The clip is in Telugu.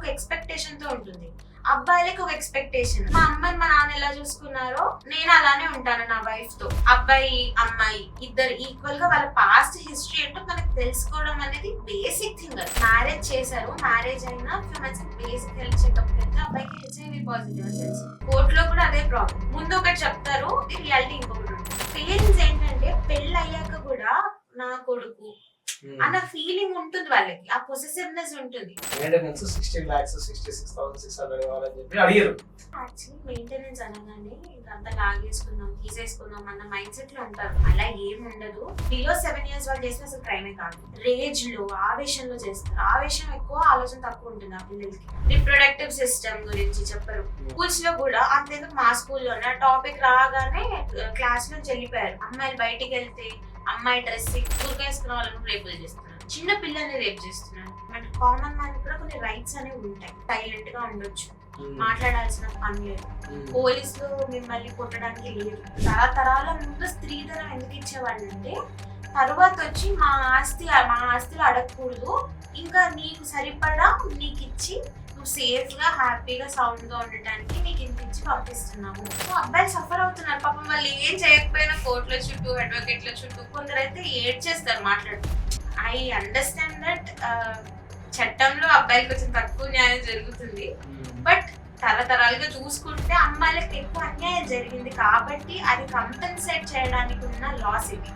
ఒక ఎక్స్పెక్టేషన్ తో ఉంటుంది, అబ్బాయిలకి ఒక ఎక్స్పెక్టేషన్. మా అమ్మాయిని మా నాన్న ఎలా చూసుకున్నారో నేను అలానే ఉంటాను నా వైఫ్ తో. అబ్బాయి అమ్మాయి ఇద్దరు ఈక్వల్ గా వాళ్ళ పాస్ట్ హిస్టరీ ఏంటో మనకు తెలుసుకోవడం అనేది బేసిక్ థింగ్. మ్యారేజ్ చేశారు, మ్యారేజ్ అయినా few months basic health checkup వెళ్తే అబ్బాయికి హెచ్ఐవి పాజిటివ్ అని తెలుసు. కోర్టులో కూడా అదే ప్రాబ్లం. ముందు ఒకటి చెప్తారు, రియాలిటీ ఇంకొకటి ఉంటుంది. పేరెంట్స్ ఏంటంటే పెళ్ళి అయ్యాక కూడా నా కొడుకు అన్న ఫీలింగ్ ఉంటుంది వాళ్ళకి, ఆ పొసెసివ్నెస్ ఉంటుంది. మెయింటెనెన్స్ 16 lakhs 66,600 కావాలని చెప్పి అడిగారు. యాక్చువల్లీ మెయింటెనెన్స్ అనగానే ఇదంతా లాగేసుకుందాం తీసేసుకుందాం అన్న మైండ్ సెట్ లో ఉంటారు. అలా ఏం ఉండదు. బిలో 7 years వాళ్ళు చేసిన అసలు క్రైమే కాదు. రేజ్ లో ఆవేశంలో చేస్తారు. ఆవేశం ఎక్కువ, ఆలోచన తక్కువ ఉంటుంది ఆ పిల్లలకి. రిప్రొడక్టివ్ సిస్టమ్ గురించి చెప్పరు. స్కూల్స్ లో కూడా అంతేందుకు మా స్కూల్లోనే టాపిక్ రాగానే క్లాస్ లో వెళ్ళిపోయారు. అమ్మాయిలు బయటికి వెళ్తే అమ్మాయి డ్రెస్సింగ్ ఊరికేసుకున్న వాళ్ళని రేపులు చేస్తున్నారు, చిన్న పిల్లల్ని రేపు చేస్తున్నారు. అంటే కామన్ మ్యాన్ కూడా కొన్ని రైట్స్ అనేవి ఉంటాయి. సైలెంట్ గా ఉండొచ్చు, మాట్లాడాల్సిన పని లేదు, పోలీసులు మిమ్మల్ని కొట్టడానికి లేదు. తరతరాల ముందు స్త్రీధనం ఎందుకు ఇచ్చేవాళ్ళు అంటే తర్వాత వచ్చి మా ఆస్తిలో అడగకూడదు, ఇంకా నీకు సరిపడా నీకు ఇచ్చి నువ్వు సేఫ్ గా హ్యాపీగా సౌండ్ గా ఉండటానికి నీకు ఇంత ఇచ్చి పంపిస్తున్నాము. సో అబ్బాయిలు సఫర్ అవుతున్నారు పాపం. వాళ్ళు ఏం చేయకపోయినా కోర్టుల చుట్టూ అడ్వకేట్ల చుట్టూ కొందరైతే ఏడ్చేస్తారు మాట్లాడుతూ. ఐ అండర్స్టాండ్ దట్ చట్టంలో అబ్బాయిలకు కొంచెం తక్కువ న్యాయం జరుగుతుంది, బట్ తరతరాలుగా చూసుకుంటే అమ్మాయిలకు ఎక్కువ అన్యాయం జరిగింది కాబట్టి అది కంపెన్సేట్ చేయడానికి ఉన్న లాస్ ఇది.